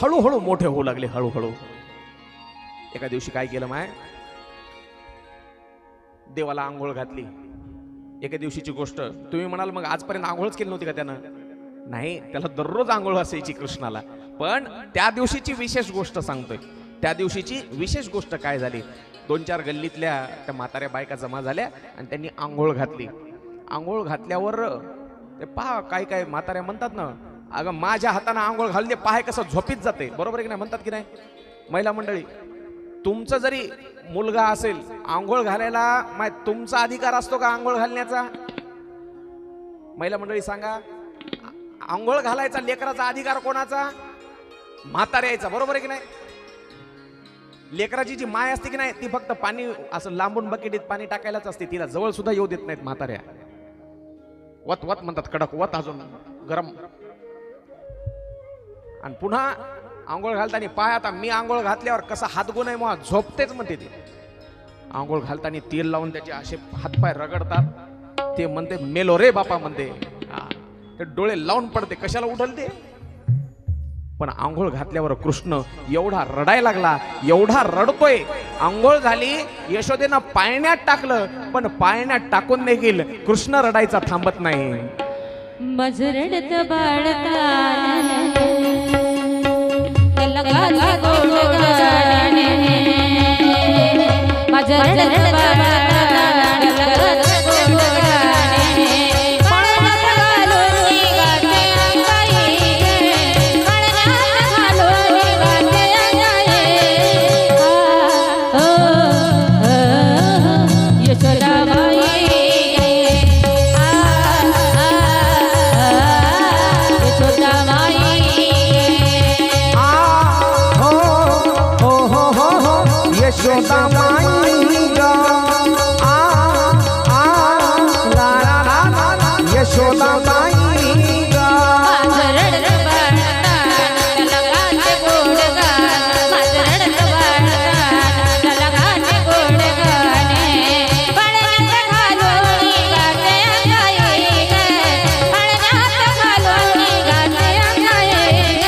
हळूहळू मोठे होऊ लागले, हळूहळू. एका दिवशी काय केलं माय, देवाला आंघोळ घातली. एका दिवशीची गोष्ट. तुम्ही म्हणाल मग आजपर्यंत आंघोळच केली नव्हती का त्यानं? नाही, त्याला दररोज आंघोळ असायची कृष्णाला. पण त्या दिवशीची विशेष गोष्ट सांगतोय. त्या दिवशीची विशेष गोष्ट काय झाली, 2-4 गल्लीतल्या त्या म्हाताऱ्या बायका जमा झाल्या आणि त्यांनी आंघोळ घातली. आंघोळ घातल्यावर ते पहा काय काय म्हाताऱ्या म्हणतात ना, अगं माझ्या हाताने आंघोळ घालते, पाय कसं झोपीत जाते. बरोबर आहे की नाही? म्हणतात की नाही महिला मंडळी? तुमचं जरी मुलगा असेल आंघोळ घालायला, तुमचा अधिकार असतो का आंघोळ घालण्याचा? महिला मंडळी सांगा, आंघोळ घालायचा लेकराचा अधिकार कोणाचा? म्हाताऱ्याचा. बरोबर आहे की नाही? लेकराची जी माय असते की नाही, ती फक्त पाणी असं लांबून बकेटीत पाणी टाकायलाच असते, तिला जवळ सुद्धा येऊ देत नाहीत म्हाताऱ्या. वत वत म्हणतात, कडक वत, अजून गरम. आणि पुन्हा आंघोळ घालताना पाय, आता मी आंघोळ घातल्यावर कसा हातगुण आहे मग झोपतेच म्हणते ती. आंघोळ घालताना तेल लावून त्याचे असे हातपाय रगडतात. ते म्हणते मेलो रे बापा म्हणते. ते डोळे लावून पडते, कशाला उठल ते. पण आंघोळ घातल्यावर कृष्ण एवढा रडायला लागला, एवढा रडतोय. आंघोळ झाली, यशोदेनं पाळण्यात टाकलं, पण पाळण्यात टाकून देखील कृष्ण रडायचा थांबत नाही. मजरडत बाळताने त्याला गाला गोड गाणे, मजरडत बाळताने त्याला गाला गोड गाणे, पाळण्यात घालून निघाले अंगाई, पाळण्यात घालून निघाले अंगाई. यशोदाबाई यशोदामाई ग, ला ला ला ला, यशोदामाई ग. माझरड बाळतान त्याला गाणे गोड गाणे, माझरड बाळतान त्याला गाणे गोड गाणे, पाळण्यात घालून निघाले अंगाई ग, पाळण्यात घालून निघाले अंगाई ग.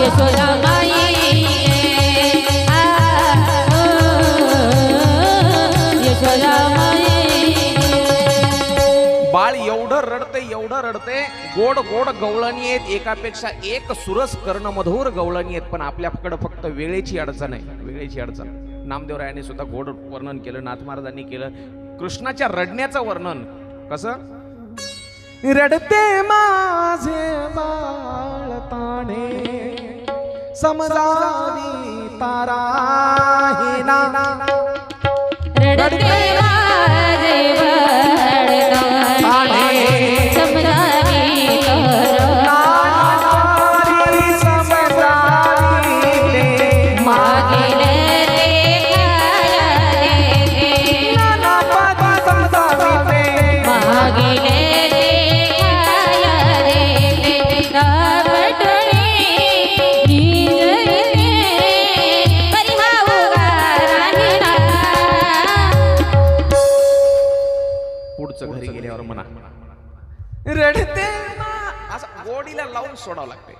यशोदाबाई बाळ एवढं रडते, एवढं रडते. गोड गोड गवळणी आहेत, एकापेक्षा एक सुरस कर्णमधुर गवळणी आहेत. पण आपल्याकडे फक्त वेळेची अडचण आहे, वेळेची अडचण. नामदेवरायांनी सुद्धा गोड वर्णन केलं, नाथ महाराजांनी केलं. कृष्णाच्या रडण्याचं वर्णन कसं? रडते माझे बाळताणे, समजावी तारा हिना. रडते माझे बाळताने, समजावी तारा मागेले ते मागेले घरी गेल्यावर म्हणा रडते असं गोडीला लावून सोडावं लागते.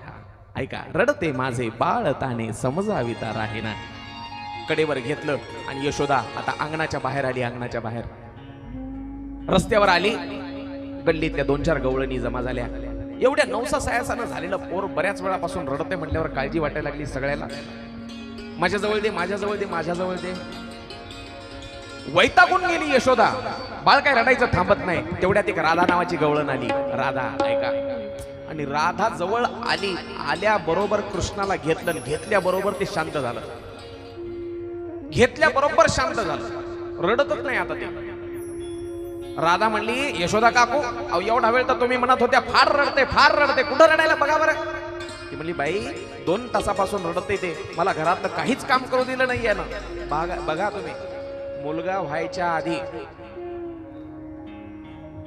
ऐका, रडते माझे बाळ ताणे, समजावी तारा आहे ना. कडेवर घेतलं आणि यशोदा आता अंगणाच्या बाहेर आली. अंगणाच्या बाहेर रस्त्यावर आली. गल्लीतल्या 2-4 गवळणी जमा झाल्या. एवढ्या नवसा सायासानं झालेलं पोर बऱ्याच वेळापासून रडते म्हटल्यावर काळजी वाटायला लागली सगळ्याला. माझ्याजवळ दे, माझ्याजवळ दे, माझ्याजवळ दे. वैतागून गेली यशोदा. बाळ काय रडायचं थांबत नाही. तेवढ्यात एक राधा नावाची गवळण आली. राधा, ऐका, आणि राधा जवळ आली. आल्या बरोबर कृष्णाला घेतलं, घेतल्या बरोबर ते शांत झालं. घेतल्या बरोबर शांत झालं, रडतच नाही आता ते. राधा म्हणली, यशोदा काकू, अहो एवढा वेळ तर तुम्ही म्हणत होत्या फार रडते, फार रडते, कुठं रडायला बघा बरं. ती म्हणली, बाई 2 तासापासून रडते ते, मला घरातलं काहीच काम करू दिलं नाहीये ना. बघा तुम्ही, मुलगा व्हायच्या आधी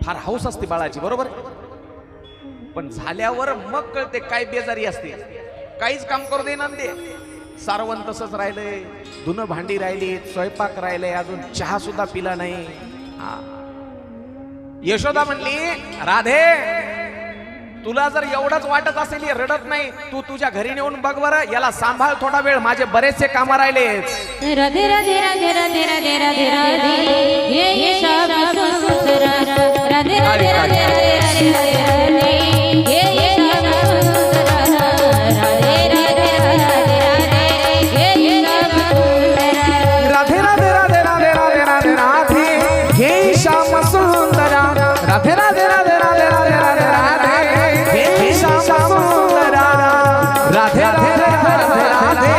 फार हौस असते बाळाची, बरोबर, पण झाल्यावर मग कळते काय बेजारी असते. काहीच काम करू देणार ते. सारवण तसंच राहिलंय, धुणं भांडी राहिली, स्वयंपाक राहिलंय, अजून चहा सुद्धा पिला नाही. यशोदा म्हणली, राधे तुला जर एवढंच वाटत असेल हे रडत नाही, तू तुझ्या घरी नेऊन बघ बरं, याला सांभाळ थोडा वेळ, माझे बरेचसे काम राहिले. राधे राधे राधे राधे राधे राधे राधे ये श्याम सुंदरा राधे राधे राधे राधे राधे राधे ये श्याम सुंदरा राधे राधे राधे राधे ये श्याम सुंदरा राधे राधे राधे राधे राधे राधे राधे हे श्याम सुंदरा राधे राधे राधे राधे राधे राधे राधे हे श्याम सुंदरा राधे राधे राधे राधे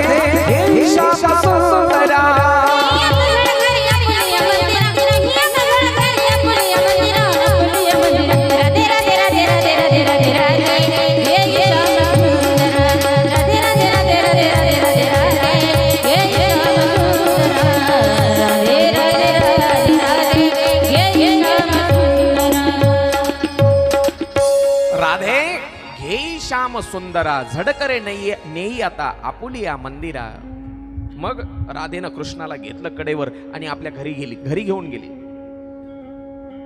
हे श्याम सुंदरा. राधे घे श्याम सुंदरा झडकरे नेई आता आपुलिया मंदिरा. मग राधेनं कृष्णाला घेतलं कडेवर आणि आपल्या घरी गेली, घरी घेऊन गेली,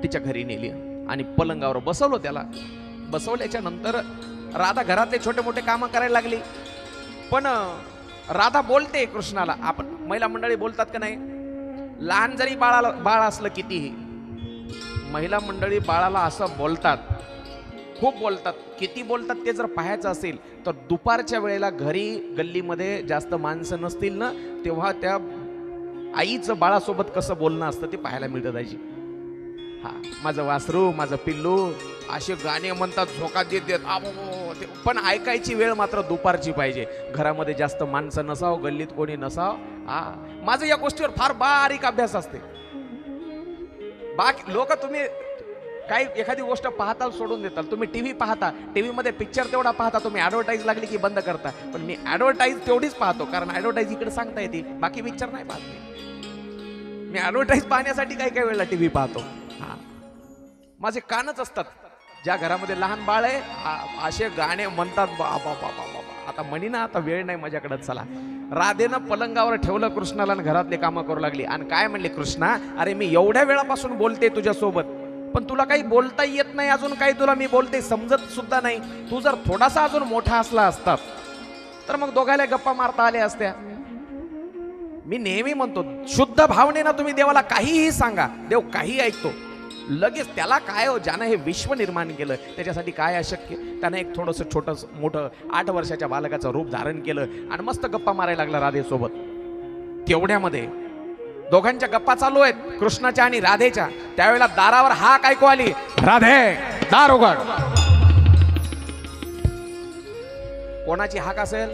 तिच्या घरी नेली आणि पलंगावर बसवलं. त्याला बसवल्याच्या नंतर राधा घरातले छोटे मोठे काम करायला लागली. पण राधा बोलते कृष्णाला, आपण महिला मंडळी बोलतात का नाही, लहान जरी बाळ असलं कितीही, महिला मंडळी बाळाला असं बोलतात, खूप बोलतात. किती बोलतात ते जर पाहायचं असेल तर दुपारच्या वेळेला घरी गल्लीमध्ये जास्त माणसं नसतील ना, तेव्हा त्या आईचं बाळासोबत कसं बोलणं असतं ते पाहायला मिळतं त्याची. हा माझं वासरू, माझं पिल्लू, असे गाणे म्हणतात, झोका देत देत पण ऐकायची वेळ मात्र दुपारची पाहिजे. घरामध्ये जास्त माणसं नसावं, गल्लीत कोणी नसावं. हा माझं या गोष्टीवर फार बारीक अभ्यास असते. बाकी लोक तुम्ही काही एखादी गोष्ट पाहता सोडून देताल. तुम्ही टीव्ही पाहता, टीव्ही मध्ये पिक्चर तेवढा पाहता, तुम्ही ऍडव्हर्टाईज लागली की बंद करता. पण मी ऍडव्हर्टाईज तेवढीच पाहतो, कारण ऍडव्हर्टाईज इकडे सांगता येते, बाकी पिक्चर नाही पाहत. मी ऍडव्हर्टाईज पाहण्यासाठी काही काही वेळेला टीव्ही पाहतो. हा माझे कानच असतात. ज्या घरामध्ये लहान बाळ आहे असे गाणे म्हणतात, बाबा बाबा बाबा. आता म्हणी ना, आता वेळ नाही माझ्याकडे, चला. राधेनं पलंगावर ठेवलं कृष्णाला आणि घरातले कामं करू लागली. आणि काय म्हणले, कृष्णा अरे मी एवढ्या वेळापासून बोलते तुझ्यासोबत, पण तुला काही बोलता येत नाही अजून, काही तुला मी बोलते समजत सुद्धा नाही. तू जर थोडासा अजून मोठा असला असतात तर मग दोघायला गप्पा मारता आल्या असत्या. मी नेहमी म्हणतो, शुद्ध भावनेनं तुम्ही देवाला काहीही सांगा, देव काही ऐकतो लगेच. त्याला काय हो, ज्यानं हे विश्व निर्माण केलं त्याच्यासाठी काय अशक्य. त्यानं एक थोडंसं छोटं मोठं 8 वर्षाच्या बालकाचं रूप धारण केलं आणि मस्त गप्पा मारायला लागला राधेसोबत. तेवढ्यामध्ये दोघांच्या गप्पा चालू आहेत, कृष्णाच्या आणि राधेच्या. त्यावेळेला दारावर हाक ऐकू आली, राधे दार उघड. कोणाची हाक असेल?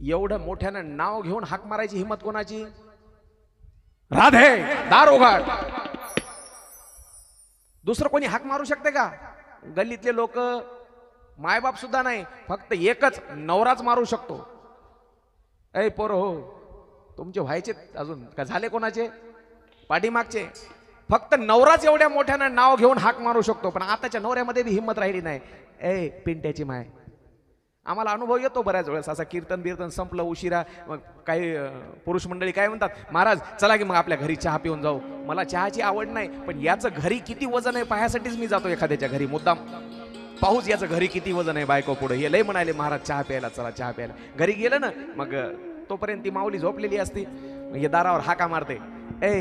एवढं मोठ्यानं नाव घेऊन हाक मारायची हिम्मत कोणाची? राधे दार उघड. दुसरं कोणी हाक मारू शकते का? गल्लीतले लोक, मायबाप सुद्धा नाही, फक्त एकच नवराच मारू शकतो. ऐ पोर हो, तुमचे व्हायचे अजून का झाले कोणाचे? पाठीमागचे. फक्त नवराच एवढ्या मोठ्यानं नाव घेऊन हाक मारू शकतो. पण आताच्या नवऱ्यामध्ये बी हिंमत राहिली नाही. ए पिंट्याची माय. आम्हाला अनुभव येतो बऱ्याच वेळेस, असा कीर्तन बिर्तन संपलं उशिरा, मग काही पुरुष मंडळी काय म्हणतात, महाराज चला की मग आपल्या घरी चहा पिऊन जाऊ. मला चहाची आवड नाही, पण याचं घरी किती वजन आहे पाहण्यासाठीच मी जातो एखाद्याच्या घरी, मुद्दाम पाहूच याचं घरी किती वजन आहे. बायको पुढे हे लय म्हणाले, महाराज चहा प्यायला चला, चहा प्यायला. घरी गेलं ना, मग तोपर्यंत ती माऊली झोपलेली असते. मग हे दारावर हाका मारते, ए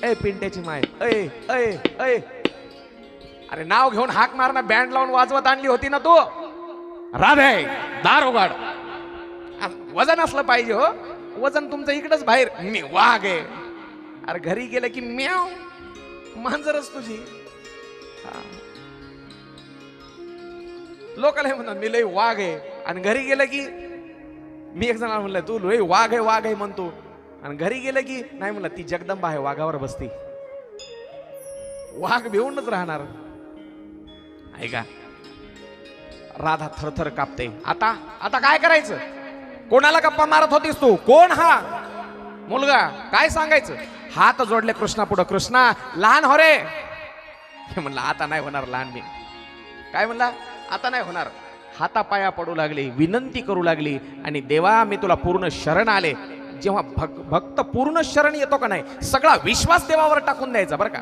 ए पिंट्याची माय, ए ए ए. अरे नाव घेऊन हाक मारणं, बँड लावून वाजवत आणली होती ना तू. राधे दार उघड. वजन असलं पाहिजे हो, वजन तुमचं इकडंच बाहेर. मी वाघ आहे. अरे घरी गेलं की म्याव, मांजरच तुझी. लोकांना म्हणतात मी लय वाघ आहे, आणि घरी गेलं की मी एक जणाला म्हणलं तू लय वाघ आहे वाघ आहे म्हणतो, आणि घरी गेलं की नाही म्हणलं ती जगदंबा आहे, वाघावर बसती. वाघ भिवूनच राहणार. ऐका, राधा थरथर कापते. आता आता काय करायचं? कोणाला गप्पा मारत होतीस तू? कोण हा मुलगा? काय सांगायचं? हात जोडले कृष्णा पुढं. कृष्णा लहान हो रे. म्हणलं आता नाही होणार लहान. मी काय म्हणला? आता नाही होणार. हातापाया पडू लागली, विनंती करू लागली, आणि देवा मी तुला पूर्ण शरण आले. जेव्हा भक्त पूर्ण शरण येतो का नाही, सगळा विश्वास देवावर टाकून द्यायचा बरं का.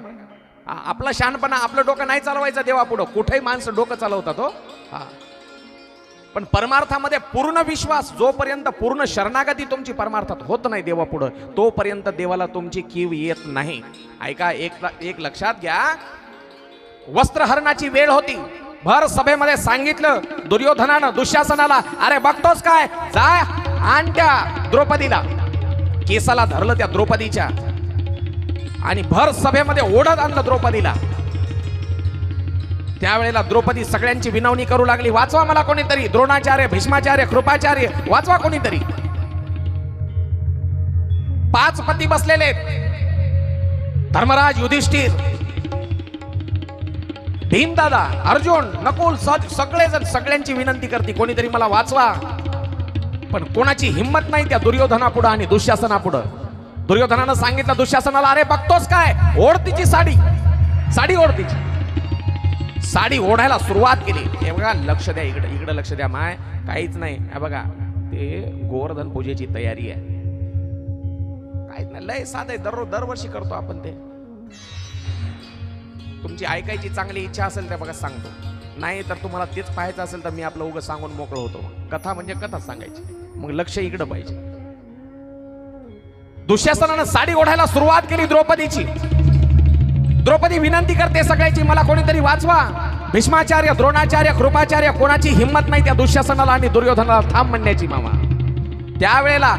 आपला शहाणपणा, आपलं डोकं नाही चालवायचं देवापुढं. कुठेही माणसं डोकं चालवतात हो. हा, पण परमार्थामध्ये पूर्ण विश्वास, जोपर्यंत पूर्ण शरणागती तुमची परमार्थात होत नाही देवापुढं, तोपर्यंत देवाला तुमची कीव येत नाही. ऐका, एक लक्षात घ्या. वस्त्रहरणाची वेळ होती. भर सभेमध्ये सांगितलं दुर्योधनानं दुःशासनाला, अरे बघतोस काय, जाय आण त्या द्रौपदीला. केसाला धरलं त्या द्रौपदीच्या आणि भर सभेमध्ये ओढत आणलं द्रौपदीला. त्यावेळेला द्रौपदी सगळ्यांची विनवणी करू लागली, वाचवा मला कोणीतरी, द्रोणाचार्य, भीष्माचार्य, कृपाचार्य, वाचवा कोणीतरी. 5 पती बसलेले, धर्मराज, युधिष्ठिर, भीमदादा, अर्जुन, नकुल, सगळेजण सगळ्यांची विनंती करते, कोणीतरी मला वाचवा. पण कोणाची हिंमत नाही त्या दुर्योधनापुढं आणि दुःशासनापुढं. दुर्योधनानं सांगितलं दुःशासनाला, अरे बघतोस काय, ओढ तिची साडी, साडी ओढ तिची. साडी ओढायला सुरुवात केली. हे बघा, लक्ष द्या, इकडे लक्ष द्या. माय काहीच नाही. हे बघा, ते गोवर्धन पूजेची तयारी आहे. काहीच नाही, लय साधं आहे, दरवर्षी करतो आपण ते. तुमची ऐकायची चांगली इच्छा असेल तर बघा सांगतो, नाही तर तुम्हाला तेच पाहायचं असेल तर मी आपलं उगं सांगून मोकळं होतो. कथा म्हणजे कथा सांगायची, मग लक्ष इकडं पाहिजे. दुःशासनानं साडी ओढायला सुरुवात केली द्रौपदीची. द्रौपदी विनंती करते सगळ्याची, मला कोणीतरी वाचवा. भीष्माचार्य, द्रोणाचार्य, कृपाचार्य, कोणाची हिंमत नाही त्या दुःशासनाला आणि दुर्योधनाला थांब म्हणण्याची. मामा त्यावेळेला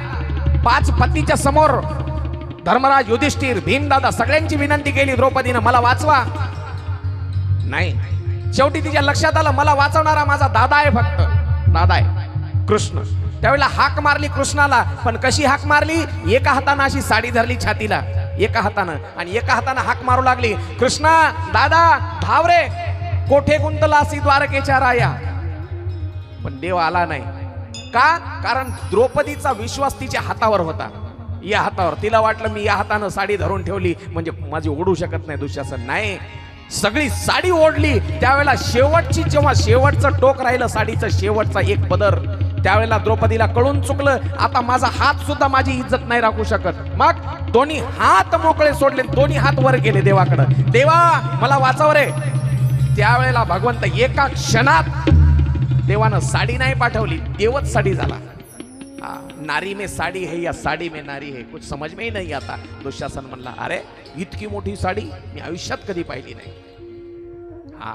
5 पतीच्या समोर धर्मराज, युधिष्ठिर, भीमदादा सगळ्यांची विनंती केली द्रौपदीनं, मला वाचवा. नाही, शेवटी तिच्या लक्षात आलं, मला वाचवणारा माझा दादा आहे, फक्त दादा आहे, कृष्ण. त्यावेळेला हाक मारली कृष्णाला. पण कशी हाक मारली, एका हातानं अशी साडी धरली छातीला, एका हातानं, आणि एका हातानं हाक मारू लागली, कृष्णा दादा धाव रे, कोठे गुंतलासी द्वारकेच्या राया. पण देव आला नाही. का? कारण द्रौपदीचा विश्वास तिच्या हातावर होता, या हातावर. तिला वाटलं मी या हातानं साडी धरून ठेवली म्हणजे माझी ओढू शकत नाही दुःशासन. नाही, सगळी साडी ओढली. त्यावेळेला शेवटची, जेव्हा शेवटचं टोक राहिलं साडीचं, शेवटचा एक पदर, त्यावेळेला द्रौपदीला कळून चुकलं, आता माझा हात सुद्धा माझी इज्जत नाही राखू शकत. मग दोन्ही हात मोकळे सोडले, दोन्ही हात वर गेले देवाकडे, देवा मला वाचव रे. त्यावेळेला भगवंत एका क्षणात, देवानं साडी नाही पाठवली, देवच साडी झाला. नारी में साडी है या साडी में नारी है, कुछ समझ में ही नहीं आता. दुःशासन म्हणला, अरे इतकी मोठी साडी मी आयुष्यात कधी पाहिली नाही. हा,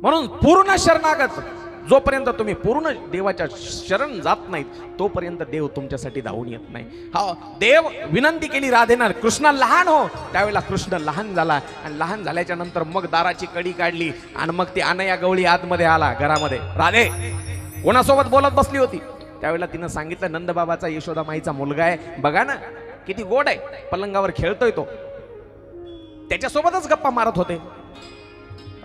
म्हणून पूर्ण शरणागत, जोपर्यंत तुम्ही पूर्ण देवाच्या शरण जात नाहीत तोपर्यंत देव तुमच्यासाठी धावून येत नाही. हा, देव विनंती केली राधेनं, कृष्ण लहान हो. त्यावेळेला कृष्ण लहान झाला, आणि लहान झाल्याच्या नंतर मग दाराची कडी काढली, आणि मग ती अनया गवळी आतमध्ये आला घरामध्ये. राधे कोणासोबत बोलत बसली होती. त्यावेळेला तिनं सांगितलं, नंदबाबाचा यशोदा माईचा मुलगा आहे, बघा ना किती गोड आहे, पलंगावर खेळतोय तो. त्याच्यासोबतच गप्पा मारत होते.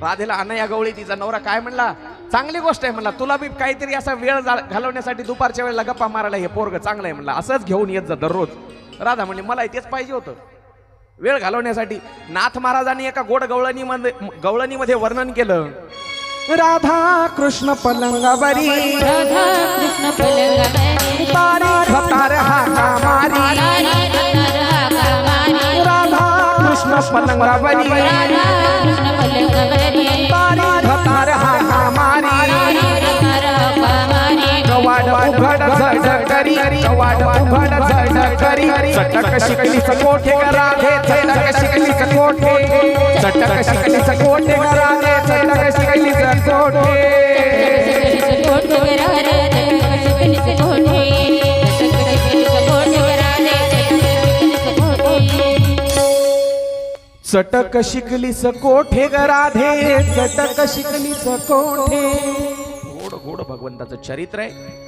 राधेला अनया गवळी तिचा नवरा काय म्हणला, चांगली गोष्ट आहे म्हणला, तुला बी काहीतरी असा वेळ घालवण्यासाठी दुपारच्या वेळेला गप्पा मारायला हे पोरग चांगलं आहे म्हणला, असंच घेऊन येत जा दररोज. राधा म्हणली, मला तेच पाहिजे होतं, वेळ घालवण्यासाठी. नाथ महाराजांनी एका गोड गवळणीमध्ये वर्णन केलं, राधा कृष्ण पलंगावरी, राधा कृष्ण पलंगावरी, तारी तार हाका मारी, राधा कृष्ण पलंगावरी, राधा कृष्ण पलंगावरी, तारी तार हाका मारी, कवाड उघड झड करी, कवाड उघड झड करी, चटक शिकली सकोठे राधे, चटक शिकली सकोठे, चटक शिकली सकोठे राधे, चटक शिकली सकोठे. चटक शिकली सकोठे ग राधे, चटक शिकली सकोठे. गोड गोड भगवंताचं चरित्र आहे.